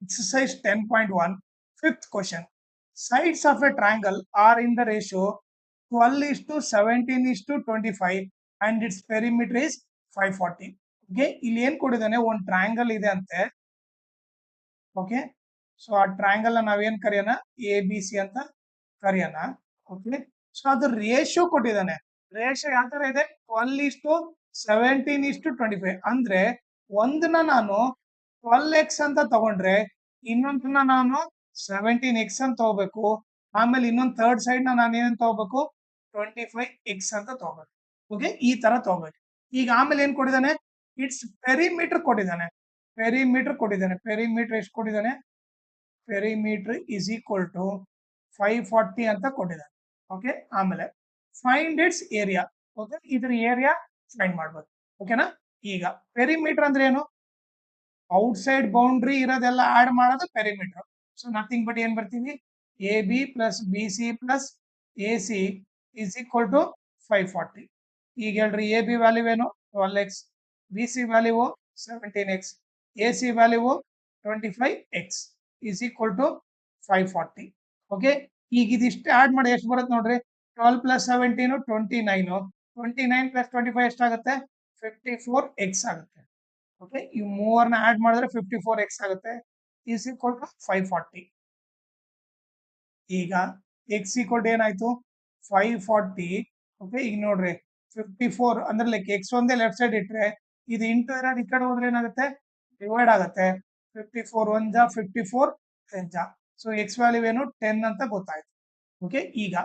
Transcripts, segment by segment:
Exercise 10.1, fifth question. Sides of a triangle are in the ratio 12 is to 17 is to 25 and its perimeter is 540. Okay ಇಲ್ಲಿ ಏನ್ ಕೊಟ್ಟಿದ್ದಾನೆ, ಒಂದು triangle ಇದೆ ಅಂತೆ. Okay, so ಆ triangle ನಾವೇನ್ ಕರೆಯೋಣ, ಎ ಬಿ ಸಿ ಅಂತ ಕರೆಯೋಣ. ಓಕೆ, ಸೊ ಅದು ರೇಷಿಯೋ ಕೊಟ್ಟಿದ್ದಾನೆ. ರೇಷಿಯೋ ಯಾವ ತರ ಇದೆ, 12 is to 17 is to 25. ಅಂದ್ರೆ ಒಂದನ್ನ ನಾನು 12x ಅಂತ ತಗೊಂಡ್ರೆ ಇನ್ನೊಂದನ್ನ ನಾನು 17x ಅಂತ ತಗೋಬೇಕು. ಆಮೇಲೆ ಇನ್ನೊಂದು ಥರ್ಡ್ ಸೈಡ್ ನಾನು ಏನ್ ತಗೋಬೇಕು, 25x ಅಂತ ತಗೋಬೇಕು. ಓಕೆ, ಈ ತರ ತಗೋಬೇಕು. ಈಗ ಆಮೇಲೆ ಏನ್ ಕೊಟ್ಟಿದ್ದಾನೆ, ಇಟ್ಸ್ ಪೆರಿಮೀಟರ್ ಕೊಟ್ಟಿದ್ದಾನೆ. ಪೆರಿಮೀಟರ್ ಎಷ್ಟು ಕೊಟ್ಟಿದ್ದಾನೆ, ಪೆರಿಮೀಟರ್ ಇಸ್ ಈಕ್ವಲ್ ಟು 540 ಅಂತ ಕೊಟ್ಟಿದ್ದಾನೆ. ಓಕೆ, ಆಮೇಲೆ ಫೈಂಡ್ ಇಟ್ಸ್ ಏರಿಯಾ. ಓಕೆ, ಇದ್ರ ಏರಿಯಾ ಫೈಂಡ್ ಮಾಡ್ಬೇಕು. ಓಕೆನಾ. ಈಗ ಪೆರಿಮೀಟರ್ ಅಂದ್ರೆ ಏನು, ಔಟ್ಸೈಡ್ ಬೌಂಡ್ರಿ ಇರೋದೆಲ್ಲ ಆಡ್ ಮಾಡೋದು ಪೆರಿಮೀಟರ್. ಸೊ ನಥಿಂಗ್ ಬಟ್ ಏನ್ ಬರ್ತೀವಿ, A B plus B C plus A C is equal to 540. ಈಗ ಹೇಳ್ರಿ, ಎ ಬಿ ವ್ಯಾಲ್ಯೂ ಏನು 12x, B C value 17x, A C value 25x is equal to 540. Okay, ಈಗ ಇದಿಷ್ಟು add ಮಾಡಿ ಎಷ್ಟು ಬರುತ್ತೆ ನೋಡ್ರಿ, 12 ಪ್ಲಸ್ 17 29, 29 ಪ್ಲಸ್ 25 ಎಷ್ಟಾಗುತ್ತೆ, 54x ಆಗುತ್ತೆ. ಓಕೆ, ಈ ಮೂವರ್ನ ಆಡ್ ಮಾಡಿದ್ರೆ 54x ಆಗುತ್ತೆ, ಈಸ್ ಈಕ್ವಲ್ ಟು 540. ಈಗ ಎಕ್ಸ್ ಈಕ್ವಲ್ ಟು ಏನಾಯ್ತು 540. ಓಕೆ, ಈಗ ನೋಡ್ರಿ 54 ಅಂದ್ರೆ ಲೈಕ್ ಎಕ್ಸ್ ಒಂದೇ ಲೆಫ್ಟ್ ಸೈಡ್ ಇಟ್ರೆ ಇದು ಇಂಟು ಇರೋದು ಈ ಕಡೆ ಹೋದ್ರೆ ಏನಾಗುತ್ತೆ, ಡಿವೈಡ್ ಆಗುತ್ತೆ. 54 1 ಜಾ 54 10 ಜಾ. ಸೊ ಎಕ್ಸ್ ವ್ಯಾಲ್ಯೂ ಏನು 10 ಅಂತ ಗೊತ್ತಾಯ್ತು. ಓಕೆ, ಈಗ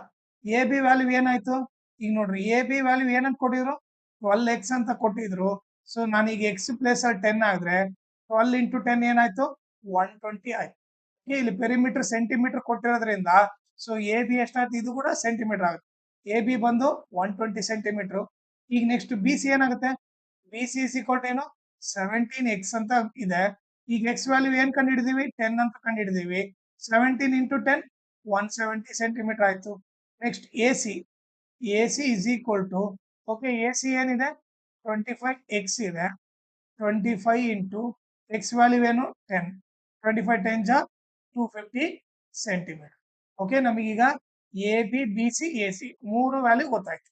ಎ ಬಿ ವ್ಯಾಲ್ಯೂ ಏನಾಯ್ತು, ಈಗ ನೋಡ್ರಿ ಎ ಬಿ ವ್ಯಾಲ್ಯೂ ಏನಂತ ಕೊಟ್ಟಿದ್ರು, 12x ಅಂತ ಕೊಟ್ಟಿದ್ರು. ಸೊ ನಾನೀಗ ಎಕ್ಸ್ ಪ್ಲೇಸ್ ಅಲ್ಲಿ 10 ಆದ್ರೆ 12 ಇಂಟು 10 ಏನಾಯ್ತು 120 ಆಯ್ತು. ಇಲ್ಲಿ ಪೆರಿಮೀಟರ್ ಸೆಂಟಿಮೀಟರ್ ಕೊಟ್ಟಿರೋದ್ರಿಂದ ಸೊ ಎ ಬಿ ಎಷ್ಟಾಯ್ತು, ಇದು ಕೂಡ ಸೆಂಟಿಮೀಟರ್ ಆಗುತ್ತೆ. ಎ ಬಿ ಬಂದು 120 ಸೆಂಟಿಮೀಟರ್. ಈಗ ನೆಕ್ಸ್ಟ್ ಬಿ ಸಿ ಏನಾಗುತ್ತೆ, B C is equal to ಏನು 17x ಅಂತ ಇದೆ. ಈಗ ಎಕ್ಸ್ ವ್ಯಾಲ್ಯೂ ಏನ್ ಕಂಡು ಹಿಡಿದೀವಿ, 10 ಅಂತ ಕಂಡು ಹಿಡಿದೀವಿ. 17 ಇಂಟು 10 170 ಸೆಂಟಿಮೀಟರ್ ಆಯ್ತು. Next A C is equal to, okay, A C ಏನಿದೆ 25x ಇದೆ. 25 ಇಂಟು ಎಕ್ಸ್ ವ್ಯಾಲ್ಯೂ ಏನು 10, 25 10 ಜಾ 250 ಸೆಂಟಿಮೀಟರ್. ಓಕೆ, ನಮಗೀಗ A B B C A C ಮೂರು ವ್ಯಾಲ್ಯೂ ಗೊತ್ತಾಯ್ತು.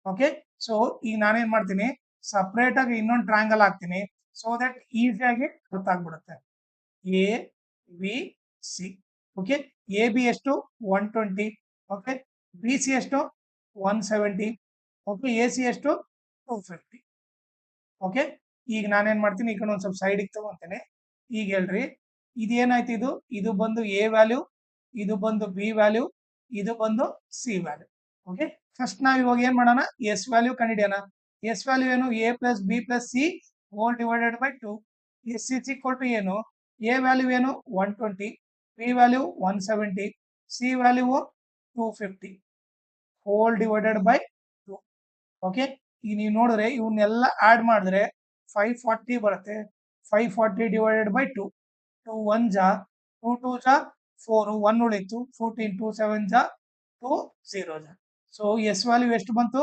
ಓಕೆ, ಸೊ ಈಗ ನಾನೇನ್ ಮಾಡ್ತೀನಿ, ಸಪ್ರೇಟ್ ಆಗಿ ಇನ್ನೊಂದು ಟ್ರಯಾಂಗಲ್ ಹಾಕ್ತೀನಿ, ಸೊ ದಟ್ ಈಸಿಯಾಗಿ ಗೊತ್ತಾಗ್ಬಿಡುತ್ತೆ. A B C. Okay, A B ಎಷ್ಟು 120. ಓಕೆ, ಬಿ ಸಿ ಎಷ್ಟು 170. ಓಕೆ, ಎ ಸಿ ಎಷ್ಟು 250. ಓಕೆ, ಈಗ ನಾನೇನ್ ಮಾಡ್ತೀನಿ, ಈ ಕಡೆ ಒಂದ್ ಸ್ವಲ್ಪ ಸೈಡಿಗೆ ತಗೊಂತೇನೆ. ಈಗ ಹೇಳ್ರಿ, ಇದೇನಾಯ್ತು, ಇದು ಬಂದು ಎ ವ್ಯಾಲ್ಯೂ, ಇದು ಬಂದು ಬಿ ವ್ಯಾಲ್ಯೂ, ಇದು ಬಂದು ಸಿ ವ್ಯಾಲ್ಯೂ. ಓಕೆ, ಫಸ್ಟ್ ನಾವ್ ಇವಾಗ ಏನ್ ಮಾಡೋಣ, ಎಸ್ ವ್ಯಾಲ್ಯೂ ಕಂಡಿಡಿಯೋಣ. ಎಸ್ ವ್ಯಾಲ್ಯೂ ಏನು, A plus B plus C whole divided by 2. S is equal to ಏನು, ಎ ವ್ಯಾಲ್ಯೂ ಏನು 120, B value 170, C value 250 whole divided by 2. Okay, ಈಗ ನೀವು ನೋಡಿದ್ರೆ ಇವನ್ನೆಲ್ಲ ಆಡ್ ಮಾಡಿದ್ರೆ 540 ಬರುತ್ತೆ. 540 ಡಿವೈಡೆಡ್ ಬೈ 2. 2 1 ಜಾ 2 2 ಜಾ 4, 1 ಉಳಿತು. 14 2 7 ಜಾ 2 0 ಜಾ. ಸೊ ಎಸ್ ವ್ಯಾಲ್ಯೂ ಎಷ್ಟು ಬಂತು,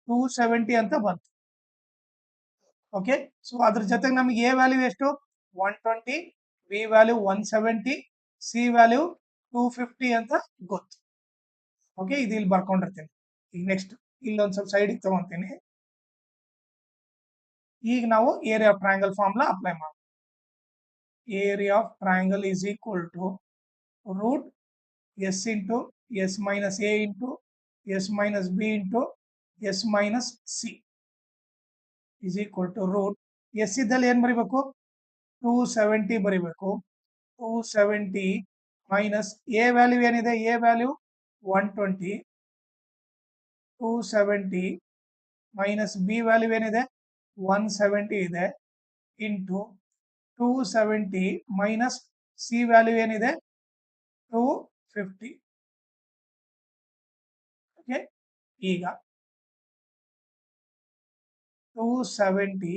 270 ಅಂತ ಬಂತು. ಓಕೆ, ಸೊ ಅದ್ರ ಜೊತೆಗೆ ನಮಗೆ ಎ ವ್ಯಾಲ್ಯೂ ಎಷ್ಟು 120, ಬಿ ವ್ಯಾಲ್ಯೂ 170, ಸಿ ವ್ಯಾಲ್ಯೂ 250 ಅಂತ ಗೊತ್ತು. ಓಕೆ, ಇದು ಇಲ್ಲಿ ಬರ್ಕೊಂಡಿರ್ತೀನಿ. ಈಗ ನೆಕ್ಸ್ಟ್ ಇಲ್ಲೊಂದ್ ಸ್ವಲ್ಪ ಸೈಡಿಗೆ ತಗೊಂತೀನಿ. ಈಗ ನಾವು area of triangle formula apply ಮಾಡೋಣ. Area of triangle is equal to root S into S minus A into S minus B into S minus C is equal to root S ಇದ್ದಲ್ಲಿ ಏನ್ ಬರಿಬೇಕು, 270 ಬರಿಬೇಕು. 270 ಮೈನಸ್ ಎ ವ್ಯಾಲ್ಯೂ ಏನಿದೆ, A value 120. 270 minus B value ಏನಿದೆ 170 ಇದೆ, into 270 minus C value ಏನಿದೆ 250. Okay, ಈಗ 270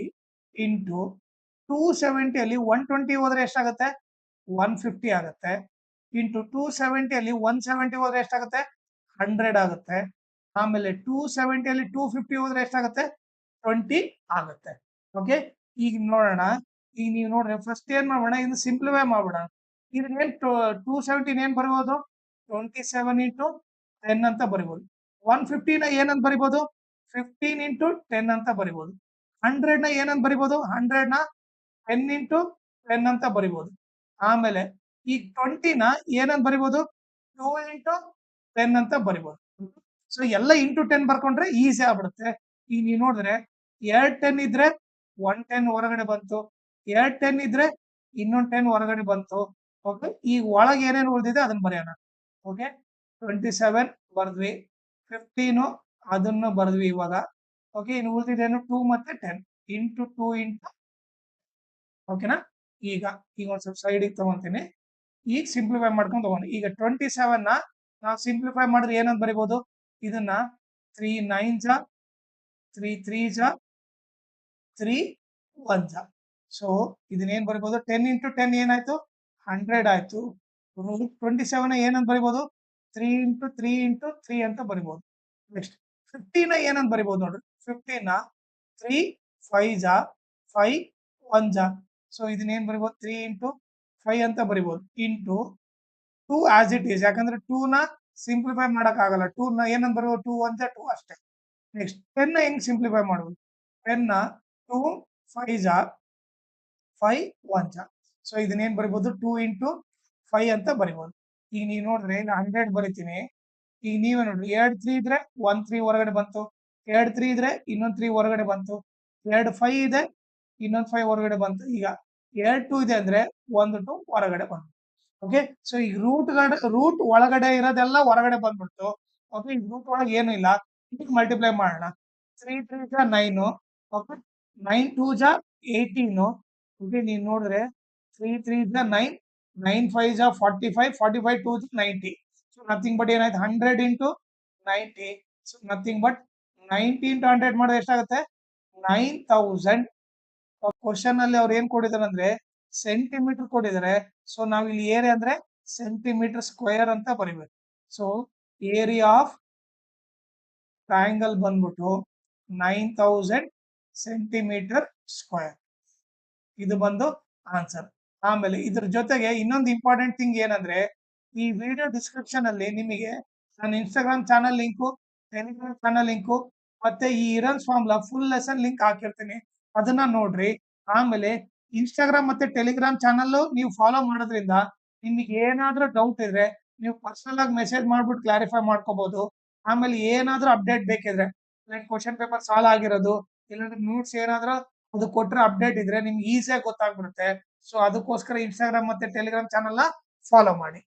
into 270 ಅಲ್ಲಿ 120 ಹೋದ್ರೆ ಎಷ್ಟಾಗುತ್ತೆ 150 ಆಗುತ್ತೆ. ಇಂಟು 270 ಅಲ್ಲಿ 170 ಹೋದ್ರೆ ಎಷ್ಟಾಗುತ್ತೆ 100 ಆಗುತ್ತೆ. ಆಮೇಲೆ 270 ಅಲ್ಲಿ 250 ಹೋದ್ರೆ ಎಷ್ಟಾಗುತ್ತೆ 20 ಆಗುತ್ತೆ. ಓಕೆ, ಈಗ ನೋಡೋಣ, ಈಗ ನೀವು ನೋಡ್ರಿ ಫಸ್ಟ್ ಏನ್ ಮಾಡೋಣ, ಇದು ಸಿಂಪ್ಲಿಫೈ ಮಾಡೋಣ. ಇದನ್ನೇನ್ 217 ಏನ್ ಬರೀಬಹುದು, 27 ಇಂಟು 10 ಅಂತ ಬರಿಬಹುದು. 150 ಏನಂತ ಬರಿಬಹುದು, 15 ಇಂಟು 10 ಅಂತ ಬರಿಬಹುದು. 100 ಏನಂತ ಬರಿಬಹುದು, 100 10 ಇಂಟು 10 ಅಂತ ಬರಿಬಹುದು. ಆಮೇಲೆ ಈ 20 ಏನಂತ ಬರಿಬಹುದು, 2 ಇಂಟು 10 ಅಂತ ಬರಿಬಹುದು. ಸೊ ಎಲ್ಲ ಇಂಟು 10 ಬರ್ಕೊಂಡ್ರೆ ಈಸಿ ಆಗ್ಬಿಡುತ್ತೆ. ಈಗ ನೀವು ನೋಡಿದ್ರೆ 2 10 ಇದ್ರೆ 1 10 ಹೊರಗಡೆ ಬಂತು, 2 10 ಇದ್ರೆ ಇನ್ನೊಂದು 10 ಹೊರಗಡೆ ಬಂತು. ಓಕೆ, ಈಗ ಒಳಗೆ ಏನೇನು ಉಳಿದಿದೆ ಅದನ್ನ ಬರೆಯೋಣ. ಓಕೆ, 27 ಬರ್ದ್ವಿ, 15 ಅದನ್ನು ಬರ್ದ್ವಿ ಇವಾಗ. ಓಕೆ, ಇನ್ನು ಉಳಿದಿದ್ದೇನು 2 ಮತ್ತೆ 10 ಇಂಟು 2 ಇಂಟು. ಓಕೆನಾ, ಈಗ ಒಂದ್ ಸ್ವಲ್ಪ ಸೈಡಿಗೆ ತಗೊಂತೀನಿ. ಈಗ ಸಿಂಪ್ಲಿಫೈ ಮಾಡ್ಕೊಂಡು ತಗೊಂಡು ಈಗ 27 ನಾವು ಸಿಂಪ್ಲಿಫೈ ಮಾಡಿದ್ರೆ ಏನಂತ ಬರಿಬಹುದು, ಇದನ್ನ 3 9 ಜಾ 3 3 ಜಾ 3 1 ಜಾ. ಸೊ ಇದನ್ನೇನ್ ಬರಿಬಹುದು, 10 ಇಂಟು 10 ಏನಾಯ್ತು, 100 ಆಯ್ತು. 27 ಏನಂತ ಬರಿಬಹುದು, 3 ಇಂಟು 3 ಇಂಟು 3 ಅಂತ ಬರಿಬಹುದು. ನೆಕ್ಸ್ಟ್ 15 ಏನಂತ ಬರಿಬಹುದು ನೋಡ್ರಿ, 15 3 5 ಜಾ 5 1 ಜಾ. ಸೊ ಇದನ್ನೇನ್ ಬರಿಬಹುದು, 3 ಇಂಟು 5 ಅಂತ ಬರಿಬಹುದು ಇಂಟು 2 ಆಸ್ ಇಟ್ ಈಸ್. ಯಾಕಂದ್ರೆ 2 ನ ಸಿಂಪ್ಲಿಫೈ ಮಾಡಕ್ ಆಗಲ್ಲ. 2 ನ ಏನಂತ ಬರಿಬಹುದು, 2 1 ಜಾ 2 ಅಷ್ಟೇ. ನೆಕ್ಸ್ಟ್ 10 ಹೆಂಗ್ ಸಿಂಪ್ಲಿಫೈ ಮಾಡುವುದು, 10 2 5 ಜಾ 5 1 ಜಾ. ಸೊ ಇದನ್ನೇನ್ ಬರಿಬಹುದು, 2 ಇಂಟು 5 ಅಂತ ಬರಿಬಹುದು. ಈಗ ನೀವು ನೋಡ್ರಿ ನಾನು 100 ಬರಿತೀನಿ. ಈಗ ನೀವೇ ನೋಡ್ರಿ 2 3 ಇದ್ರೆ 1 3 ಹೊರಗಡೆ ಬಂತು, 2 3 ಇದ್ರೆ ಇನ್ನೊಂದು 3 ಹೊರಗಡೆ ಬಂತು, 2 5 ಇದೆ ಇನ್ನೊಂದು 5 ಹೊರಗಡೆ ಬಂತು. ಈಗ 2 2 ಇದೆ ಅಂದ್ರೆ 1 2 ಹೊರಗಡೆ ಬಂತು. ಓಕೆ, ಸೊ ಈಗ ರೂಟ್ ಒಳಗಡೆ ಇರೋದೆಲ್ಲ ಹೊರಗಡೆ ಬಂದ್ಬಿಡ್ತು. ಓಕೆ, ಈಗ ರೂಟ್ ಒಳಗೆ ಏನು ಇಲ್ಲ. ಈಗ ಮಲ್ಟಿಪ್ಲೈ ಮಾಡೋಣ. 3 3 ಜಾ 9. ಓಕೆ, 9 2 ಜಾ 18. ಓಕೆ, ನೀವು ನೋಡಿದ್ರೆ 3 3 ಜಾ 9, 9 5 ಜಾ 45, 45 2 ಜಾ 90. ಸೊ ನಥಿಂಗ್ ಬಟ್ ಏನಾಯ್ತು, 100 into 90. So nothing but 90 into 100 ಮಾಡಿದ್ರೆ ಎಷ್ಟಾಗುತ್ತೆ, 9000. ಕ್ವಶನ್ ಅಲ್ಲಿ ಅವ್ರು ಏನ್ ಕೊಟ್ಟಿದ್ದಾರೆ ಅಂದ್ರೆ ಸೆಂಟಿಮೀಟರ್ ಕೊಟ್ಟಿದ್ದಾರೆ. ಸೊ ನಾವ್ ಇಲ್ಲಿ ಏರಿಯಾ ಅಂದ್ರೆ ಸೆಂಟಿಮೀಟರ್ ಸ್ಕ್ವೇರ್ ಅಂತ ಬರಿಬೇಕು. ಸೊ ಏರಿಯಾ ಆಫ್ ಟ್ರಯಾಂಗಲ್ ಬಂದ್ಬಿಟ್ಟು 9000 ಸೆಂಟಿಮೀಟರ್ ಸ್ಕ್ವೇರ್. ಇದು ಬಂದು ಆನ್ಸರ್. ಆಮೇಲೆ ಇದ್ರ ಜೊತೆಗೆ ಇನ್ನೊಂದು ಇಂಪಾರ್ಟೆಂಟ್ ಥಿಂಗ್ ಏನಂದ್ರೆ, ಈ ವಿಡಿಯೋ ಡಿಸ್ಕ್ರಿಪ್ಷನ್ ಅಲ್ಲಿ ನಿಮಗೆ ನನ್ನ Instagram channel link, Telegram channel link, ಮತ್ತೆ ಈ ಇರನ್ಸ್ ಫಾರ್ಮುಲಾ ಫುಲ್ ಲೆಸನ್ ಲಿಂಕ್ ಹಾಕಿರ್ತೀನಿ, ಅದನ್ನ ನೋಡ್ರಿ. ಆಮೇಲೆ ಇನ್ಸ್ಟಾಗ್ರಾಮ್ ಮತ್ತೆ ಟೆಲಿಗ್ರಾಮ್ ಚಾನಲ್ ನೀವು ಫಾಲೋ ಮಾಡೋದ್ರಿಂದ ನಿಮಗೆ ಏನಾದ್ರೂ ಡೌಟ್ ಇದ್ರೆ ನೀವು ಪರ್ಸನಲ್ ಆಗಿ ಮೆಸೇಜ್ ಮಾಡ್ಬಿಟ್ಟು ಕ್ಲಾರಿಫೈ ಮಾಡ್ಕೋಬಹುದು. ಆಮೇಲೆ ಏನಾದ್ರೂ ಅಪ್ಡೇಟ್ ಬೇಕಿದ್ರೆ, ಲೈಕ್ ಕ್ವಶನ್ ಪೇಪರ್ ಸಾಲ್ವ್ ಆಗಿರೋದು, ಇಲ್ಲಾಂದ್ರೆ ನೋಟ್ಸ್ ಏನಾದ್ರೂ ಅದು ಕೊಟ್ರೆ ಅಪ್ಡೇಟ್ ಇದ್ರೆ ನಿಮ್ಗೆ ಈಸಿಯಾಗಿ ಗೊತ್ತಾಗ್ಬಿಡುತ್ತೆ. ಸೊ ಅದಕ್ಕೋಸ್ಕರ ಇನ್ಸ್ಟಾಗ್ರಾಮ್ ಮತ್ತೆ ಟೆಲಿಗ್ರಾಮ್ ಚಾನಲ್ ನ ಫಾಲೋ ಮಾಡಿ.